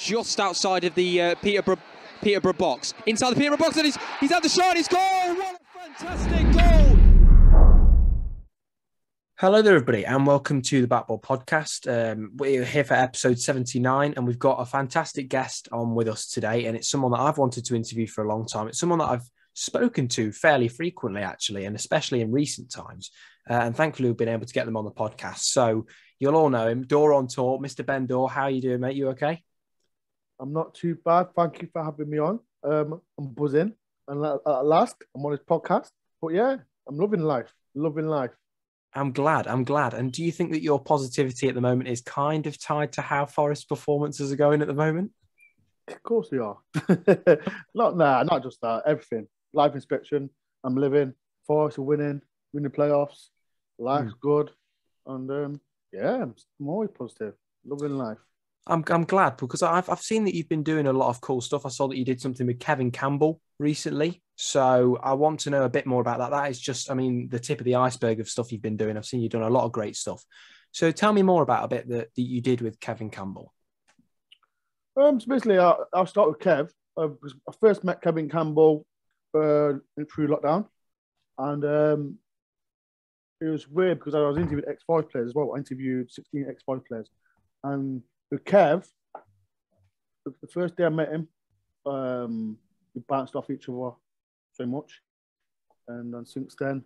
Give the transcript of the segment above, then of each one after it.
just outside of the Peterborough box. Inside the Peterborough box, and he's had the shot, he's goal! What a fantastic goal! Hello there, everybody, and welcome to the Batball podcast. We're here for episode 79, and we've got a fantastic guest on with us today, and it's someone that I've wanted to interview for a long time. It's someone that I've spoken to fairly frequently, actually, and especially in recent times, and thankfully we've been able to get them on the podcast. So you'll all know him, Dore On Tour, Mr Dore. How are you doing, mate? You okay? I'm not too bad. Thank you for having me on. I'm buzzing, and at last, I'm on this podcast. But yeah, I'm loving life. I'm glad. And do you think that your positivity at the moment is kind of tied to how Forest performances are going at the moment? Of course they are. Not just that. Everything. Life inspection. I'm living. Forest are winning playoffs. Life's good. And yeah, I'm always positive. Loving life. I'm glad because I've seen that you've been doing a lot of cool stuff. I saw that you did something with Kevin Campbell recently. So I want to know a bit more about that. That is just, the tip of the iceberg of stuff you've been doing. I've seen you've done a lot of great stuff. So tell me more about a bit that you did with Kevin Campbell. So basically, I'll start with Kev. I first met Kevin Campbell through lockdown. And it was weird because I was interviewing X5 players as well. I interviewed 16 X5 players. And with Kev, the first day I met him, we bounced off each other so much, and then since then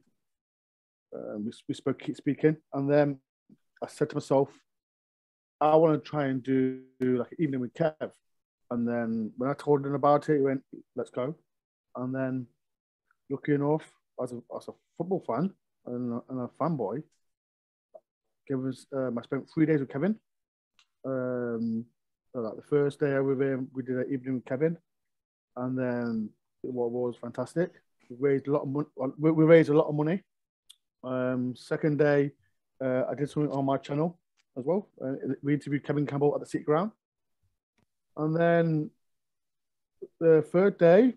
we keep speaking. And then I said to myself, I want to try and do like an evening with Kev. And then when I told him about it, he went, "Let's go." And then, lucky enough, as a football fan and a fanboy, I spent 3 days with Kevin. So like the first day with him, we did an evening with Kevin, and then it was fantastic. We raised a lot of money. Second day, I did something on my channel as well. We interviewed Kevin Campbell at the City Ground, and then the third day,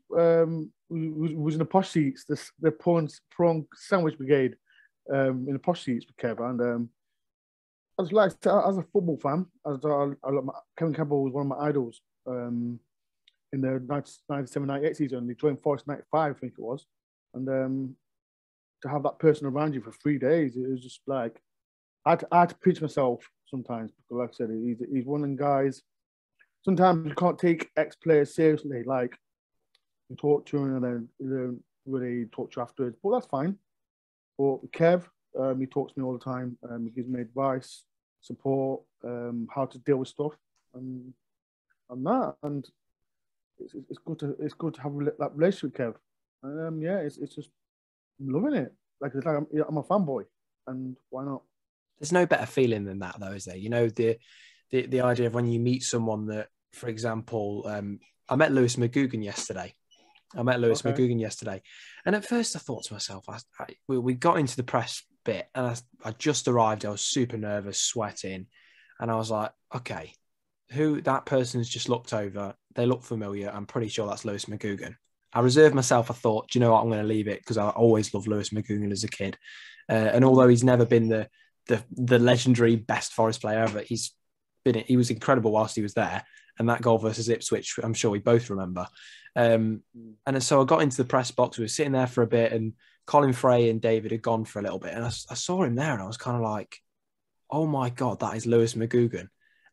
we was in the posh seats, the prawn sandwich brigade, in the posh seats with Kev, and I was like, as a football fan, Kevin Campbell was one of my idols. In the 97-98 season, he joined Forest 95, I think it was. And to have that person around you for 3 days, it was just like, I had to pinch myself sometimes, because like I said, he's one of them guys. Sometimes you can't take ex-players seriously, like you talk to him and then you don't really talk to you afterwards, but that's fine. But with Kev, he talks to me all the time. He gives me advice, support, how to deal with stuff, and that. And it's good to have that relationship with Kev. And yeah, it's just, I'm loving it. Like it's like I'm a fanboy, and why not? There's no better feeling than that, though, is there? You know, the idea of when you meet someone that, for example, I met Lewis McGugan yesterday. And at first I thought to myself, we got into the press bit, and I just arrived. I was super nervous, sweating, and I was like, okay, who that person's just looked over. They look familiar. I'm pretty sure that's Lewis McGugan. I reserved myself. I thought, do you know what? I'm going to leave it because I always loved Lewis McGugan as a kid. And although he's never been the legendary best Forest player ever, he was incredible whilst he was there. And that goal versus Ipswich, I'm sure we both remember. And so I got into the press box. We were sitting there for a bit, and Colin Frey and David had gone for a little bit. And I saw him there, and I was kind of like, oh my God, that is Lewis McGugan.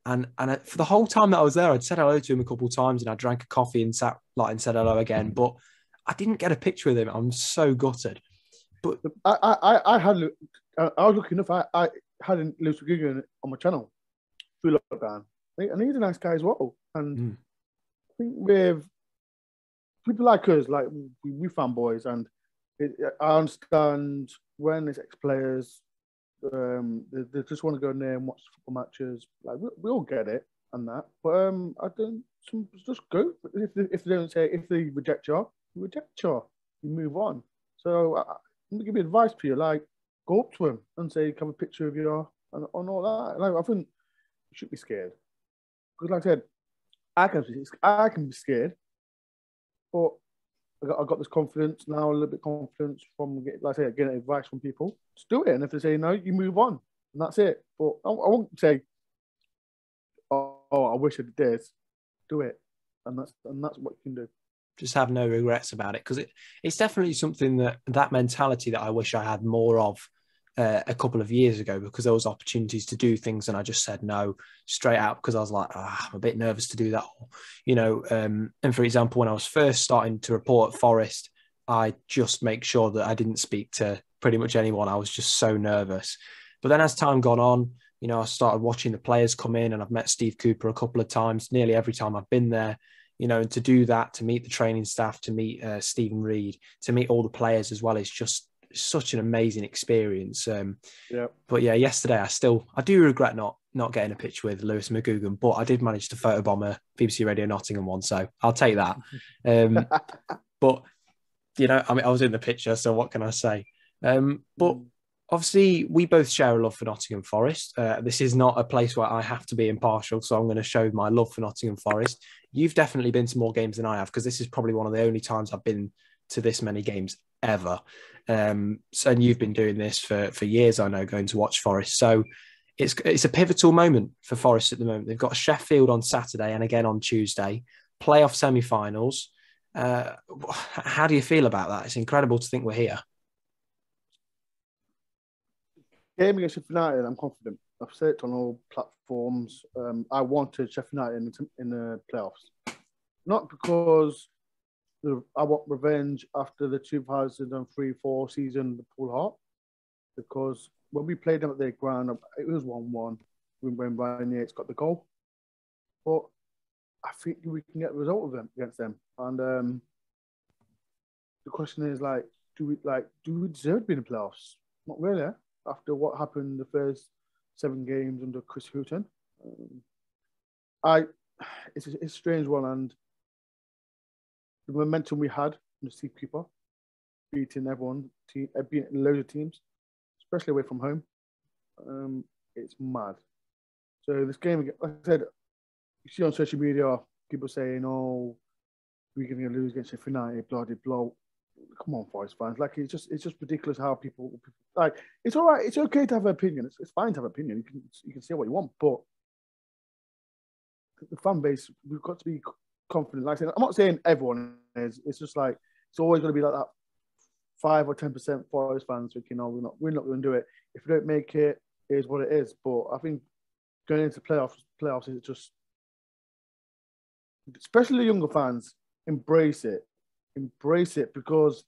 And for the whole time that I was there, I'd said hello to him a couple of times, and I drank a coffee and sat and said hello again. But I didn't get a picture with him. I'm so gutted. But I was lucky enough. I had Lewis McGugan on my channel through lockdown, and he's a nice guy as well. And I think with people like us, like we fanboys, and I understand when it's ex-players. They just want to go in there and watch football matches. Like we all get it and that, but I don't. Just go. If they reject you, you move on. So I'm gonna give you advice to you. Like go up to him and say, "Have a picture of you," and all that. Like I think you should be scared, because like I said, I can be scared, but I got this confidence now, a little bit of confidence from, like I say, getting advice from people. Just do it, and if they say no, you move on, and that's it. But I won't say, oh, I wish I did this. do it, and that's what you can do. Just have no regrets about it, because it's definitely something that mentality that I wish I had more of a couple of years ago, because there was opportunities to do things and I just said no straight out because I was like, I'm a bit nervous to do that, and for example, when I was first starting to report at Forest, I just make sure that I didn't speak to pretty much anyone. I was just so nervous. But then as time gone on, I started watching the players come in, and I've met Steve Cooper a couple of times, nearly every time I've been there. And to do that, to meet the training staff, to meet Stephen Reid, to meet all the players as well, is just such an amazing experience. But yeah, yesterday I do regret not getting a picture with Lewis McGugan, but I did manage to photobomb a BBC Radio Nottingham one, so I'll take that. But I was in the picture, so what can I say? But obviously, we both share a love for Nottingham Forest. This is not a place where I have to be impartial, so I'm going to show my love for Nottingham Forest. You've definitely been to more games than I have, because this is probably one of the only times I've been to this many games ever. And you've been doing this for years, I know, going to watch Forest. So it's a pivotal moment for Forest at the moment. They've got Sheffield on Saturday and again on Tuesday, playoff semi-finals. How do you feel about that? It's incredible to think we're here. Game against Sheffield United, I'm confident. I've said it on all platforms. I wanted Sheffield United in the playoffs. Not because I want revenge after the 2003-04 season, the Pool Hart, because when we played them at their ground, it was 1-1 when Ryan Yates got the goal. But I think we can get a result of them against them. And the question is, do we deserve to be in the playoffs? Not really. After what happened the first 7 games under Chris Hughton, it's a strange one, and the momentum we had in the Steve Cooper, beating everyone, beating loads of teams, especially away from home, it's mad. So this game, like I said, you see on social media people saying, "Oh, we're going to lose against Sheffield United, blah blah blah." Come on, Forest fans! It's just ridiculous how people It's all right. It's okay to have an opinion. It's fine to have an opinion. You can say what you want, but the fan base, we've got to be confident. Like I said, I'm not saying everyone is. It's just it's always going to be like that. 5 or 10% Forest fans thinking, "No, we're not going to do it. If we don't make it, it is what it is." But I think going into playoffs is just, especially the younger fans, embrace it because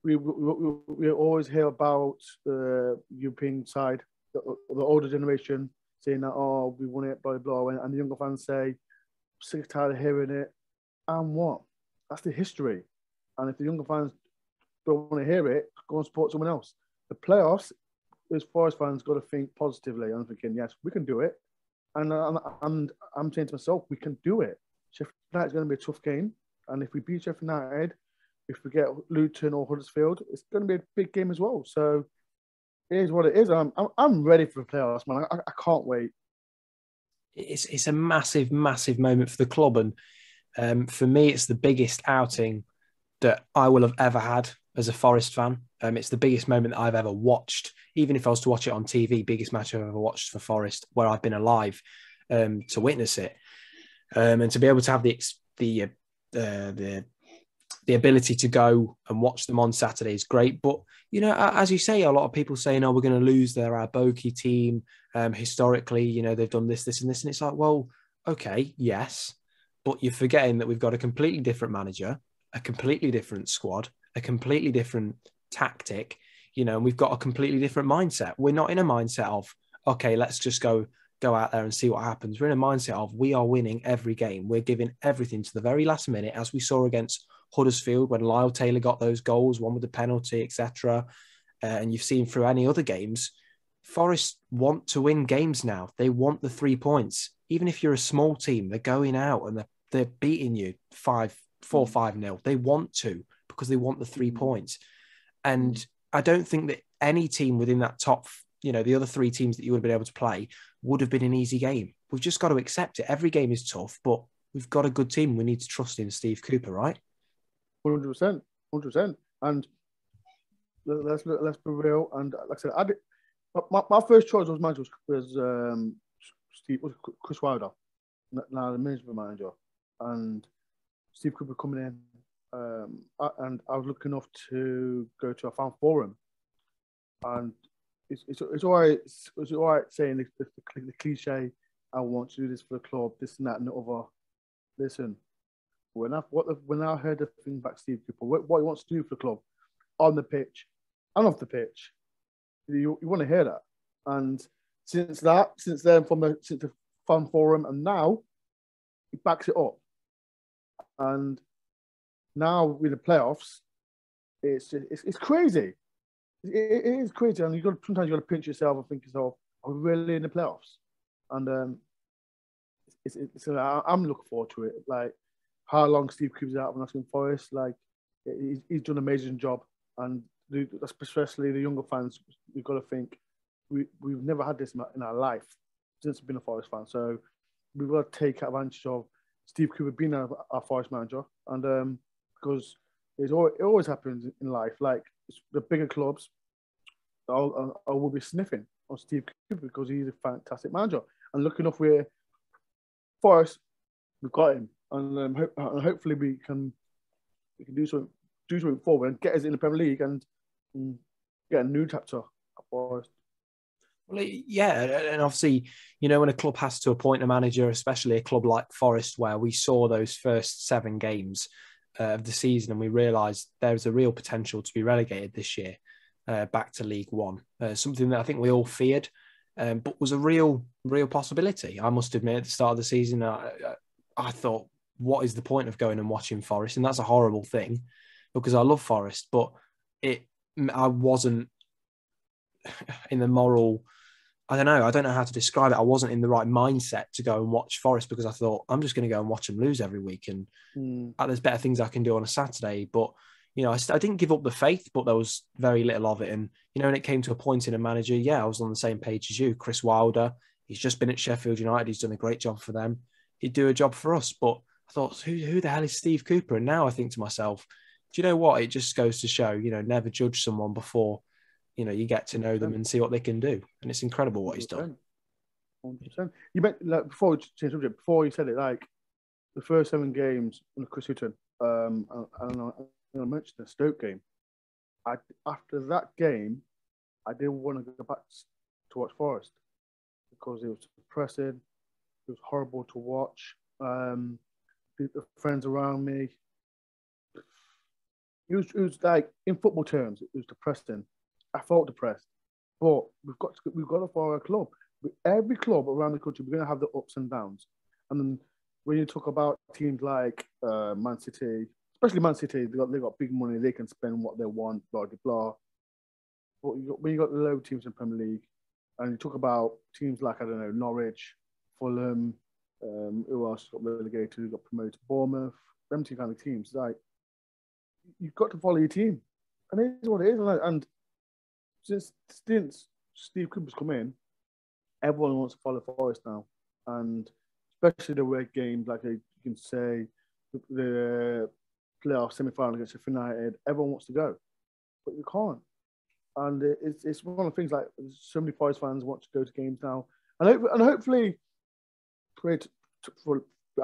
we always hear about the European side, the older generation saying that, "Oh, we won it, blah blah," and the younger fans say, "Sick tired of hearing it," and what? That's the history. And if the younger fans don't want to hear it, go and support someone else. The playoffs, as Forest fans, got to think positively. I'm thinking, yes, we can do it, and I'm saying to myself, we can do it. Sheffield United is going to be a tough game, and if we beat Sheffield United, if we get Luton or Huddersfield, it's going to be a big game as well. So it is what it is. I'm ready for the playoffs, man. I can't wait. It's a massive, massive moment for the club, and for me, it's the biggest outing that I will have ever had as a Forest fan. It's the biggest moment that I've ever watched, even if I was to watch it on TV. Biggest match I've ever watched for Forest, where I've been alive to witness it, and to be able to have the ability to go and watch them on Saturday is great. But as you say, a lot of people saying, "Oh, we're going to lose. They're our bogey team. Historically, they've done this, and this," and it's like, well, okay, yes, but you're forgetting that we've got a completely different manager, a completely different squad, a completely different tactic, and we've got a completely different mindset. We're not in a mindset of, okay, let's just go out there and see what happens. We're in a mindset of, we are winning every game. We're giving everything to the very last minute, as we saw against Huddersfield when Lyle Taylor got those goals, one with the penalty, etc. And you've seen through any other games, Forest want to win games now. They want the 3 points. Even if you're a small team, they're going out and they're beating you 4-5-0. They want to, because they want the 3 points. And I don't think that any team within that top, the other 3 teams that you would have been able to play would have been an easy game. We've just got to accept it. Every game is tough, but we've got a good team. We need to trust in Steve Cooper, right? 100%. And let's be real. And like I said, my first choice was manager was Chris Wilder, now the management manager. and Steve Cooper coming in, and I was lucky enough to go to a fan forum, and it's all right. It's all right saying the cliche. I want to do this for the club, this and that and the other. Listen, when I heard the thing about Steve Cooper, what he wants to do for the club, on the pitch and off the pitch, you want to hear that. And since then, since the fan forum, and now he backs it up. And now with the playoffs, it's crazy. It is crazy, and sometimes you got to pinch yourself and think to yourself, "Are we really in the playoffs?" And I'm looking forward to it. Like how long Steve Cooper's out of Nottingham Forest, like he's done an amazing job, and especially the younger fans, we've got to think we've never had this in our life since we've been a Forest fan. So we've got to take advantage of Steve Cooper being our Forest manager, and because it always happens in life. Like the bigger clubs, I will be sniffing on Steve Cooper because he's a fantastic manager. And looking enough, we're Forest, we've got him, and hopefully we can do something forward and get us in the Premier League and get a new chapter at Forest. Well, yeah, and obviously, you know, when a club has to appoint a manager, especially a club like Forest, where we saw those first 7 games of the season and we realised there's a real potential to be relegated this year back to League One, something that I think we all feared, but was a real possibility. I must admit, at the start of the season, I thought, what is the point of going and watching Forest? And that's a horrible thing because I love Forest, but I wasn't in the moral... I don't know how to describe it. I wasn't in the right mindset to go and watch Forest because I thought, I'm just going to go and watch them lose every week. And there's better things I can do on a Saturday. But, you know, I didn't give up the faith, but there was very little of it. And, you know, when it came to appointing a manager, I was on the same page as you. Chris Wilder, he's just been at Sheffield United. He's done a great job for them. He'd do a job for us. But I thought, who the hell is Steve Cooper? And now I think to myself, do you know what? It just goes to show, you know, never judge someone before, you know, you get to know them and see what they can do. And it's incredible what he's done. 100%. You meant, like, before we change subject, before you said it, like, the first 7 games under Chris Hughton, I mentioned the Stoke game. After that game, I didn't want to go back to watch Forest because it was depressing. It was horrible to watch. The friends around me, it was like, in football terms, it was depressing. I felt depressed, but we've got to follow a club. Every club around the country, we're going to have the ups and downs. And then when you talk about teams like Man City, especially Man City, they got big money, they can spend what they want, blah blah blah. But when you got the low teams in Premier League, and you talk about teams like, I don't know, Norwich, Fulham, who else got relegated, who got promoted to Bournemouth, them two kind of teams, like, you've got to follow your team, and it is what it is. And since Steve Cooper's come in, everyone wants to follow Forest now, and especially the red games, like you can say, the playoff semi-final against Sheffield United, everyone wants to go, but you can't. And it's one of the things, like, so many Forest fans want to go to games now, and hopefully, I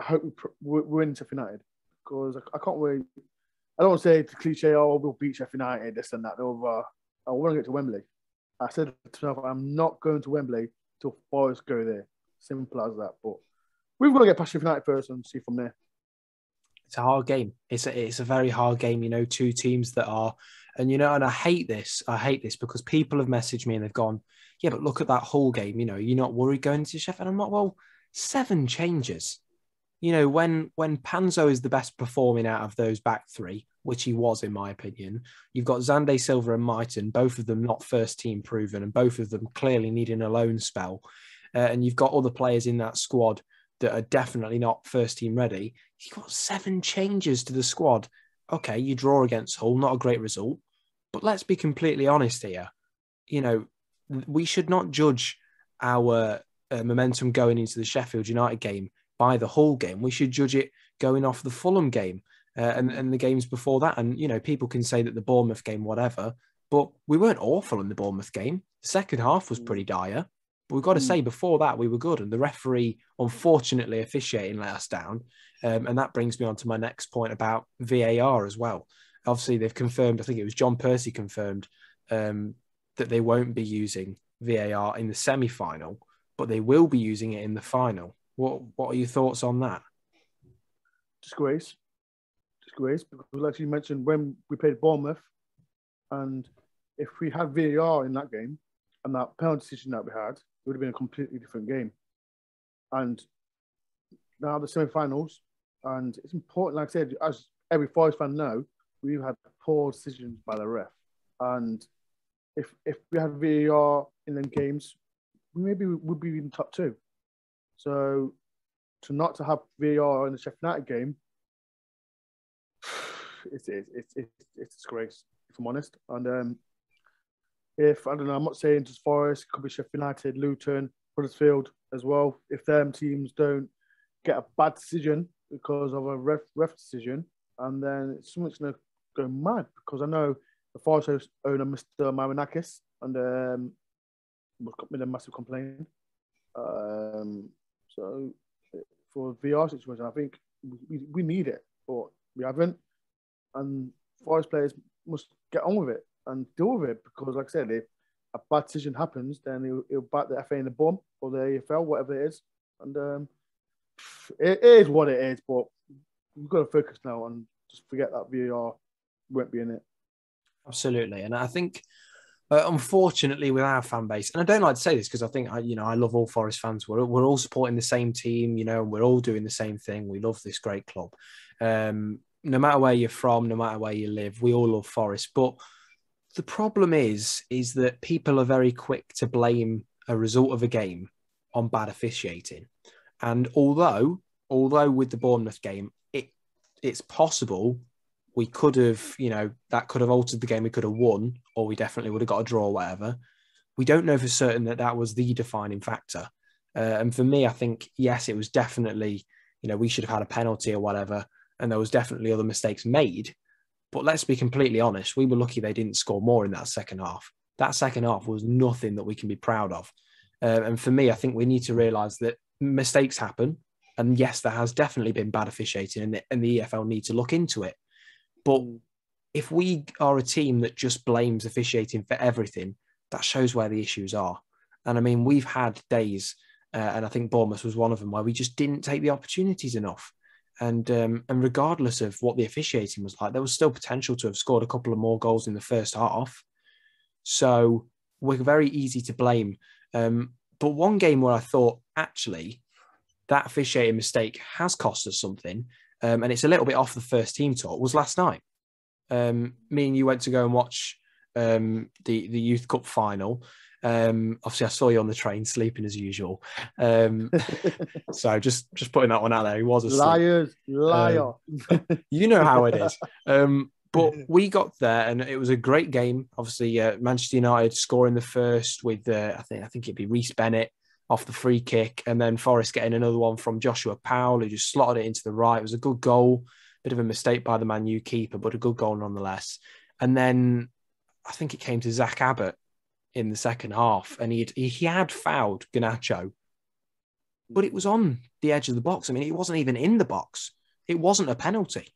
hope we win Sheffield United, because I can't wait. I don't want to say the cliche, oh, we'll beat Sheffield United, this and that, over. I want to get to Wembley. I said to myself, I'm not going to Wembley till Forest go there. Simple as that. But we've got to get past Sheffield United first and see from there. It's a hard game. It's a very hard game, you know, 2 teams that are, and, you know, and I hate this because people have messaged me and they've gone, yeah, but look at that whole game, you know, you're not worried going to Sheffield. I'm not, well, 7 changes. You know, when Panzo is the best performing out of those back 3, which he was, in my opinion, you've got Zande Silva and Mighton, both of them not first team proven, and both of them clearly needing a loan spell. And you've got other players in that squad that are definitely not first team ready. You've got 7 changes to the squad. Okay, you draw against Hull, not a great result. But let's be completely honest here. You know, we should not judge our momentum going into the Sheffield United game by the Hull game. We should judge it going off the Fulham game and the games before that. And, you know, people can say that the Bournemouth game, whatever, but we weren't awful in the Bournemouth game. The second half was pretty dire, But we've got to say, before that, we were good. And the referee, unfortunately, officiating let us down. And that brings me on to my next point about VAR as well. Obviously, they've confirmed, I think it was John Percy confirmed, that they won't be using VAR in the semi-final, but they will be using it in the final. What are your thoughts on that? Disgrace, because like you mentioned, when we played Bournemouth, and if we had VAR in that game and that penalty decision that we had, it would have been a completely different game. And now the semi-finals, and it's important, like I said, as every Forest fan know, we've had poor decisions by the ref. And if we had VAR in them games, maybe we would be in top 2. So to have VAR in the Sheffield United game, it's a disgrace, if I'm honest. And if, I don't know, I'm not saying just Forest, it could be Sheffield United, Luton, Huddersfield as well. If them teams don't get a bad decision because of a ref decision, and then something's going to go mad, because I know the Forest owner, Mr Marinakis, and was made a massive complaint. So for the VR situation, I think we need it, but we haven't. And Forest players must get on with it and deal with it, because, like I said, if a bad decision happens, then it'll bite the FA in the bum, or the AFL, whatever it is. And it is what it is, but we've got to focus now and just forget that VAR won't be in it. Absolutely. And I think, unfortunately, with our fan base, and I don't like to say this because I think, I love all Forest fans. We're all supporting the same team, and we're all doing the same thing. We love this great club. No matter where you're from, no matter where you live, we all love Forest. But the problem is that people are very quick to blame a result of a game on bad officiating. And although with the Bournemouth game, it's possible we could have, that could have altered the game. We could have won, or we definitely would have got a draw or whatever. We don't know for certain that was the defining factor. And for me, I think, yes, it was definitely, we should have had a penalty or whatever. And there was definitely other mistakes made. But let's be completely honest. We were lucky they didn't score more in that second half. That second half was nothing that we can be proud of. And for me, I think we need to realise that mistakes happen. And yes, there has definitely been bad officiating, and the EFL need to look into it. But if we are a team that just blames officiating for everything, that shows where the issues are. And I mean, we've had days, and I think Bournemouth was one of them, where we just didn't take the opportunities enough. And regardless of what the officiating was like, there was still potential to have scored a couple of more goals in the first half. So we're very easy to blame. But one game where I thought, actually, that officiating mistake has cost us something, and it's a little bit off the first team talk, was last night. Me and you went to go and watch the Youth Cup final. Obviously, I saw you on the train sleeping as usual. So just putting that one out there. He was asleep. Liar. You know how it is. But we got there, and it was a great game. Obviously, Manchester United scoring the first with I think it'd be Reece Bennett off the free kick, and then Forest getting another one from Joshua Powell, who just slotted it into the right. It was a good goal, bit of a mistake by the Man U keeper, but a good goal nonetheless. And then I think it came to Zach Abbott in the second half, and he had fouled Garnacho, but it was on the edge of the box. I mean, it wasn't even in the box. It wasn't a penalty.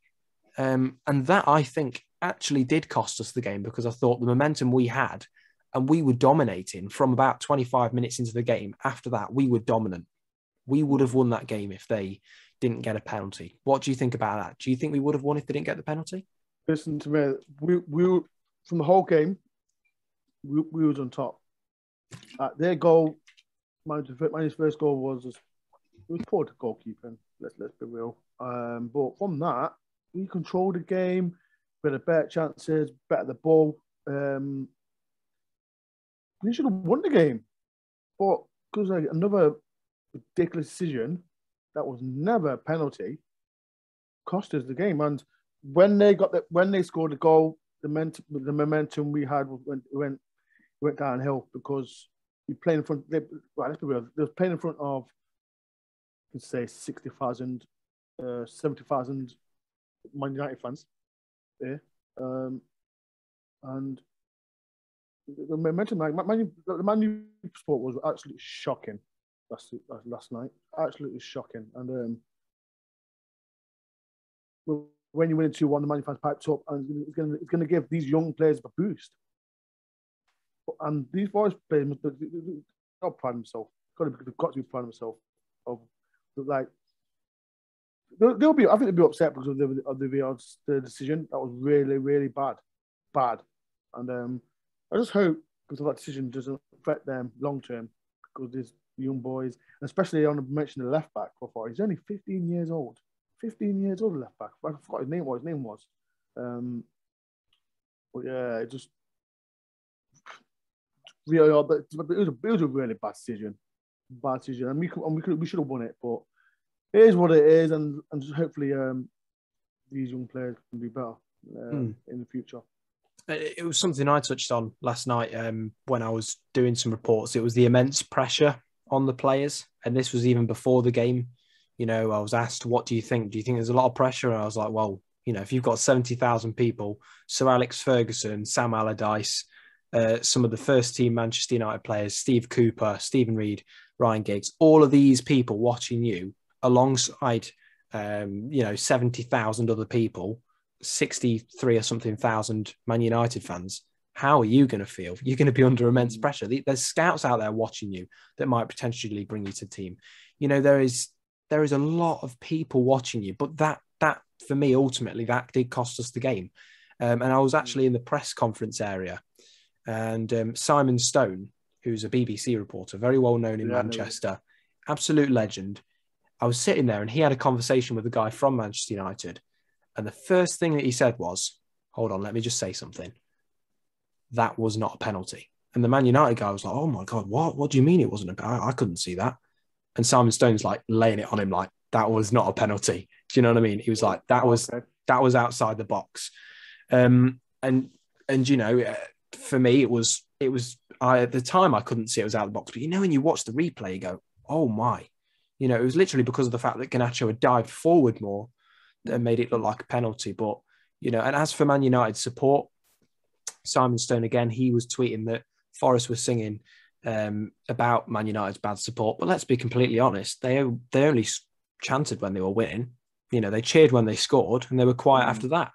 And that, I think, actually did cost us the game, because I thought the momentum we had, and we were dominating from about 25 minutes into the game. After that, we were dominant. We would have won that game if they didn't get a penalty. What do you think about that? Do you think we would have won if they didn't get the penalty? Listen to me. We from the whole game, we was on top. Their goal, Manchester first goal was poor goalkeeping. Let's be real. But from that, we controlled the game. We had better chances, better the ball. We should have won the game, but because another ridiculous decision that was never a penalty cost us the game. And when they scored the goal, the momentum we had went downhill, because we played in front. Let's be real. They were playing in front of, let's say, 60,000, 70,000 Man United fans there, and the momentum, like the Man U sport was absolutely shocking last night. Absolutely shocking. And when you win 2-1, the Man U fans piped up, and it's going to give these young players a boost. And these Forest players, got to pride themselves. They've got to be proud of themselves. Of like, they'll be. I think they'll be upset because of the decision. That was really, really bad. And I just hope because that decision doesn't affect them long term, because these young boys, and especially I want to mention the left back before. He's only 15 years old. 15 years old, left back. I forgot his name. What his name was. But yeah, it just. Yeah, but it was a really bad decision. And we should have won it, but it is what it is, and just hopefully these young players can be better in the future. It was something I touched on last night when I was doing some reports. It was the immense pressure on the players, and this was even before the game. You know, I was asked, "What do you think? Do you think there's a lot of pressure?" And I was like, "Well, you know, if you've got 70,000 people, Sir Alex Ferguson, Sam Allardyce, some of the first team Manchester United players, Steve Cooper, Stephen Reed, Ryan Giggs, all of these people watching you alongside, 70,000 other people, 63 or something thousand Man United fans. How are you going to feel? You're going to be under immense pressure. There's scouts out there watching you that might potentially bring you to the team. You know, there is a lot of people watching you, but that for me, ultimately, that did cost us the game. And I was actually in the press conference area, and Simon Stone, who's a BBC reporter, very well known in Manchester, absolute legend. I was sitting there and he had a conversation with a guy from Manchester United. And the first thing that he said was, "Hold on, let me just say something. That was not a penalty." And the Man United guy was like, "Oh my God, what do you mean it wasn't I couldn't see that." And Simon Stone's like laying it on him like, "That was not a penalty." Do you know what I mean? He was like, that was outside the box. And you know, for me, it was at the time I couldn't see it was out of the box. But you know, when you watch the replay, you go, "Oh my." You know, it was literally because of the fact that Garnacho had dived forward more that made it look like a penalty. But, you know, and as for Man United support, Simon Stone, again, he was tweeting that Forest was singing about Man United's bad support. But let's be completely honest, they only chanted when they were winning. You know, they cheered when they scored and they were quiet after that.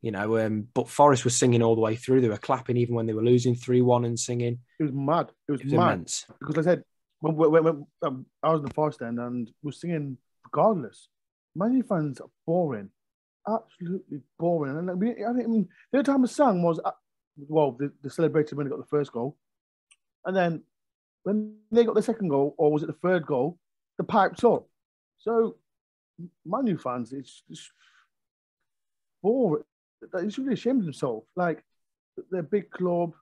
You know, but Forest was singing all the way through. They were clapping even when they were losing 3-1 and singing. It was mad. It was mad. Immense. Because I said, when I was in the Forest end and we're singing regardless. Man U fans are boring, absolutely boring. And I mean, the only time I sang was they celebrated when they got the first goal, and then when they got the second goal, or was it the third goal, the pipes up. So Man U fans, it's boring. They should be ashamed of themselves. Like, they're a big club,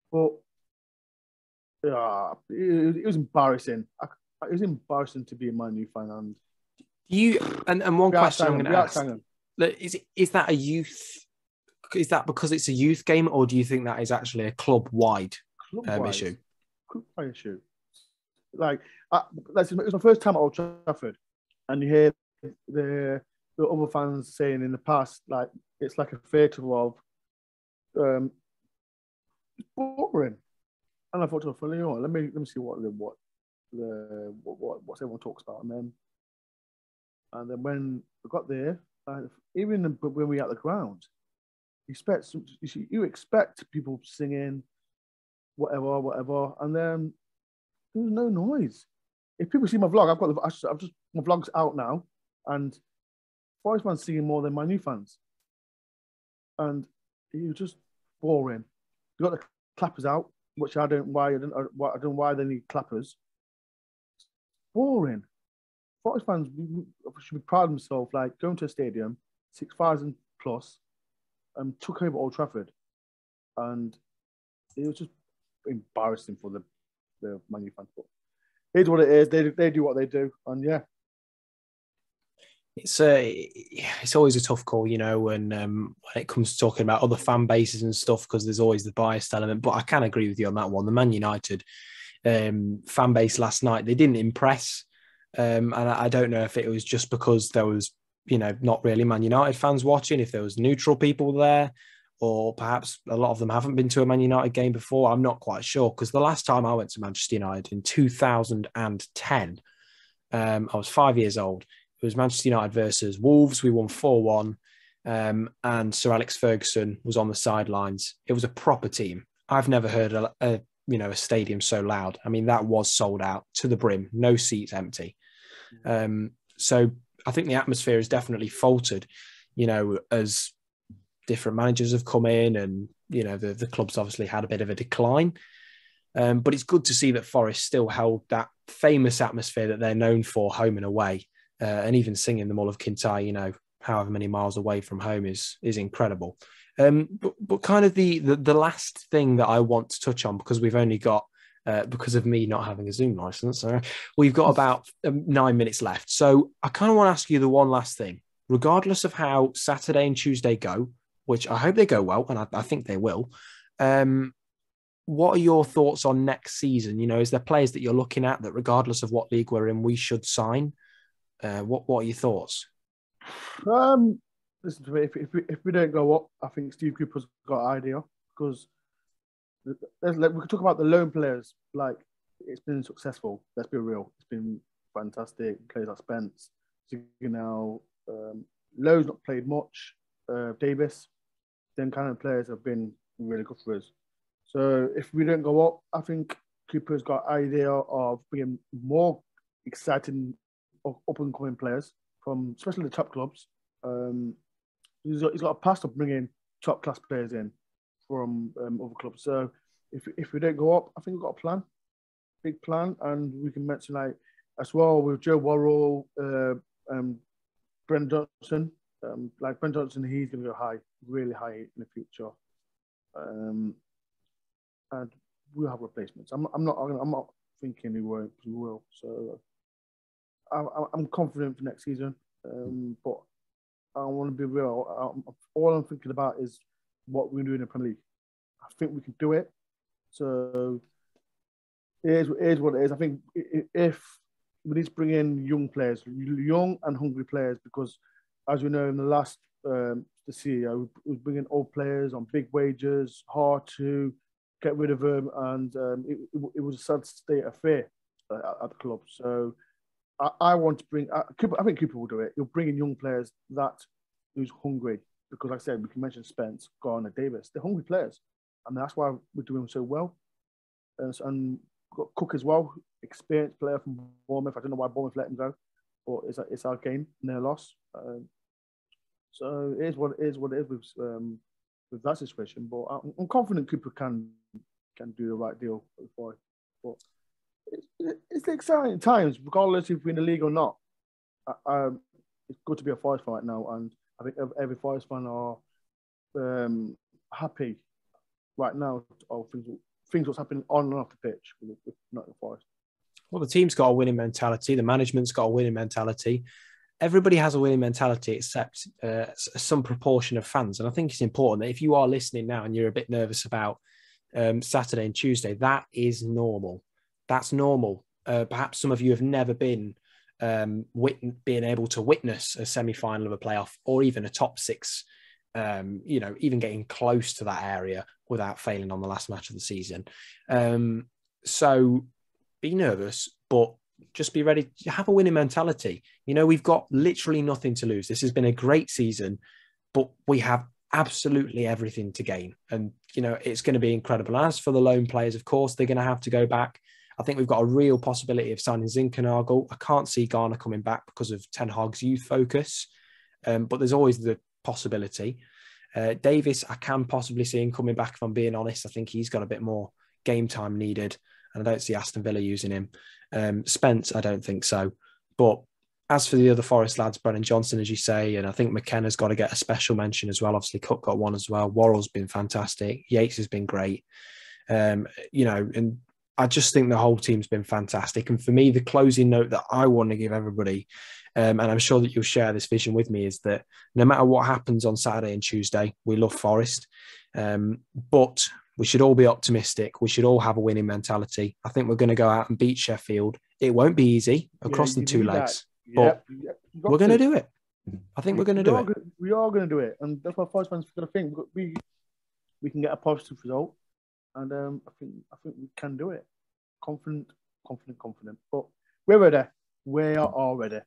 but. Yeah, it was embarrassing. It was embarrassing to be a Man U fan. And one question I'm going to ask: is that a youth? Is that because it's a youth game, or do you think that is actually a club-wide issue? Club-wide issue. Like, it was my first time at Old Trafford, and you hear the other fans saying in the past, like, it's like a theatre of boring. And I thought to myself, let me see what everyone talks about, and then when we got there, even when we were at the ground, you expect people singing, whatever, and then there was no noise. If people see my vlog, my vlog's out now, and Forest fans singing more than my new fans, and it was just boring. You got the clappers out, which I don't know why they need clappers. Boring. Forest fans should be proud of themselves, like going to a stadium, 6,000 plus, took over Old Trafford, and it was just embarrassing for the Man U fans. But it's what it is. They do what they do, and yeah. It's always a tough call, you know, when it comes to talking about other fan bases and stuff, because there's always the biased element. But I can agree with you on that one. The Man United fan base last night, they didn't impress, and I don't know if it was just because there was, you know, not really Man United fans watching, if there was neutral people there, or perhaps a lot of them haven't been to a Man United game before. I'm not quite sure, because the last time I went to Manchester United in 2010, I was 5 years old. It was Manchester United versus Wolves. We won 4-1, and Sir Alex Ferguson was on the sidelines. It was a proper team. I've never heard a stadium so loud. I mean, that was sold out to the brim, no seats empty. So I think the atmosphere has definitely faltered, as different managers have come in, and, the club's obviously had a bit of a decline. But it's good to see that Forest still held that famous atmosphere that they're known for, home and away, and even singing the Mull of Kintyre, however many miles away from home is incredible. But kind of the last thing that I want to touch on, because we've only got, because of me not having a Zoom license, we've got about 9 minutes left. So I kind of want to ask you the one last thing, regardless of how Saturday and Tuesday go, which I hope they go well, and I think they will. What are your thoughts on next season? Is there players that you're looking at that, regardless of what league we're in, we should sign? What are your thoughts? Listen to me. If we don't go up, I think Steve Cooper's got an idea, because we could talk about the loan players. Like, it's been successful. Let's be real. It's been fantastic. Players like Spence, Signal, Lowe's not played much. Davis, them kind of players have been really good for us. So if we don't go up, I think Cooper's got an idea of bringing more exciting up and coming players from, especially the top clubs. He's got a past of bringing top class players in from other clubs. So if we don't go up, I think we've got a plan, big plan, and we can mention, like, as well with Joe Worrell, Brent Johnson. Like Brent Johnson, he's going to go high, really high in the future, and we'll have replacements. I'm not thinking we won't. We will. So I'm confident for next season, but I want to be real. All I'm thinking about is what we're doing in the Premier League. I think we can do it. So it is what it is. I think if we need to bring in young players, young and hungry players, because as we know, in the last this year, we was bringing old players on big wages, hard to get rid of them, and it was a sad state of fear at the club. So I want to bring. I think Cooper will do it. He'll bring in young players who's hungry, because, like I said, we can mention Spence, Garner, Davis. They're hungry players, and that's why we're doing so well. And got Cook as well, experienced player from Bournemouth. I don't know why Bournemouth let him go, but it's our gain and their loss. So it is what it is with that situation. But I'm confident Cooper can do the right deal for it. But it's exciting times, regardless if we're in the league or not. It's good to be a Forest fan right now, and I think every Forest fan are happy right now of things what's happening on and off the pitch with not the Forest. Well, the team's got a winning mentality. The management's got a winning mentality. Everybody has a winning mentality, except some proportion of fans. And I think it's important that if you are listening now and you're a bit nervous about Saturday and Tuesday, that is normal. That's normal. Perhaps some of you have never been being able to witness a semi-final of a playoff, or even a top six, even getting close to that area without failing on the last match of the season. So be nervous, but just be ready to have a winning mentality. We've got literally nothing to lose. This has been a great season, but we have absolutely everything to gain. And, it's going to be incredible. As for the loan players, of course, they're going to have to go back. I think we've got a real possibility of signing Zinkernagel. I can't see Garner coming back because of Ten Hag's youth focus, but there's always the possibility. Davis, I can possibly see him coming back, if I'm being honest. I think he's got a bit more game time needed, and I don't see Aston Villa using him. Spence, I don't think so. But as for the other Forest lads, Brennan Johnson, as you say, and I think McKenna's got to get a special mention as well. Obviously, Cook got one as well. Worrell's been fantastic. Yates has been great. And I just think the whole team's been fantastic. And for me, the closing note that I want to give everybody, and I'm sure that you'll share this vision with me, is that no matter what happens on Saturday and Tuesday, we love Forest. But we should all be optimistic. We should all have a winning mentality. I think we're going to go out and beat Sheffield. It won't be easy across the two legs, but we're going to do it. I think we're going to do it. We are going to do it. And that's what Forest fans are going to think. we can get a positive result, and I think we can do it. Confident. But we're ready. We are all ready.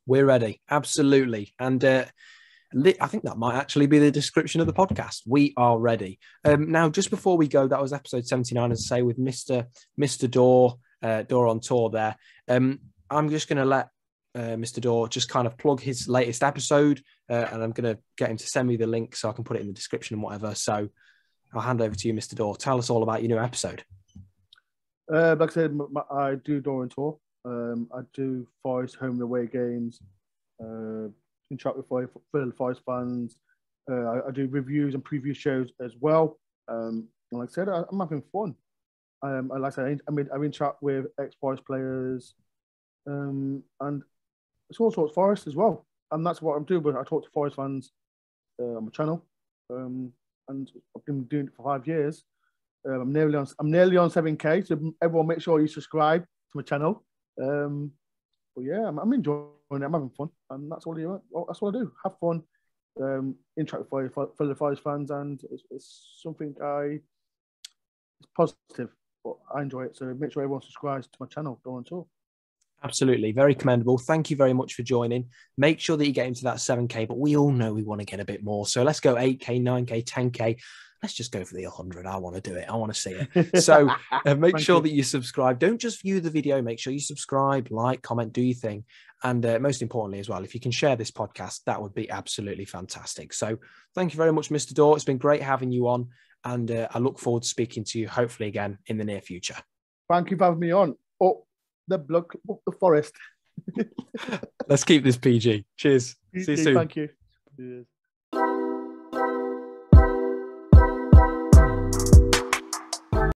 We're ready, absolutely, and I think that might actually be the description of the podcast. We are ready. Now, just before we go, that was episode 79, as I say, with Mr Dore, Dore On Tour there. I'm just going to let Mr Dore just kind of plug his latest episode, and I'm going to get him to send me the link so I can put it in the description and whatever. So I'll hand over to you, Mr Dore. Tell us all about your new episode. Like I said, I do Dore On Tour. I do Forest home and away games. Interact with Forest fans. I do reviews and preview shows as well. And like I said, I'm having fun. Like I said, I interact with ex-Forest players, and it's all sorts of Forest as well. And that's what I'm doing. But I talk to Forest fans on my channel, and I've been doing it for 5 years. I'm nearly on 7K. So everyone, make sure you subscribe to my channel. But yeah, I'm enjoying it. I'm having fun, and that's that's what I do. Have fun, interact with fellow Forest fans, and it's something it's positive, but I enjoy it. So make sure everyone subscribes to my channel, Dore On Tour. Absolutely. Very commendable. Thank you very much for joining. Make sure that you get into that 7K, but we all know we want to get a bit more. So let's go 8K, 9K, 10K. Let's just go for the 100. I want to do it. I want to see it. So make sure that you subscribe. Don't just view the video. Make sure you subscribe, like, comment, do your thing. And most importantly as well, if you can share this podcast, that would be absolutely fantastic. So thank you very much, Mr. Dore. It's been great having you on. And I look forward to speaking to you hopefully again in the near future. Thank you for having me on. Up the forest. Let's keep this PG. Cheers. See you soon. Thank you. Cheers.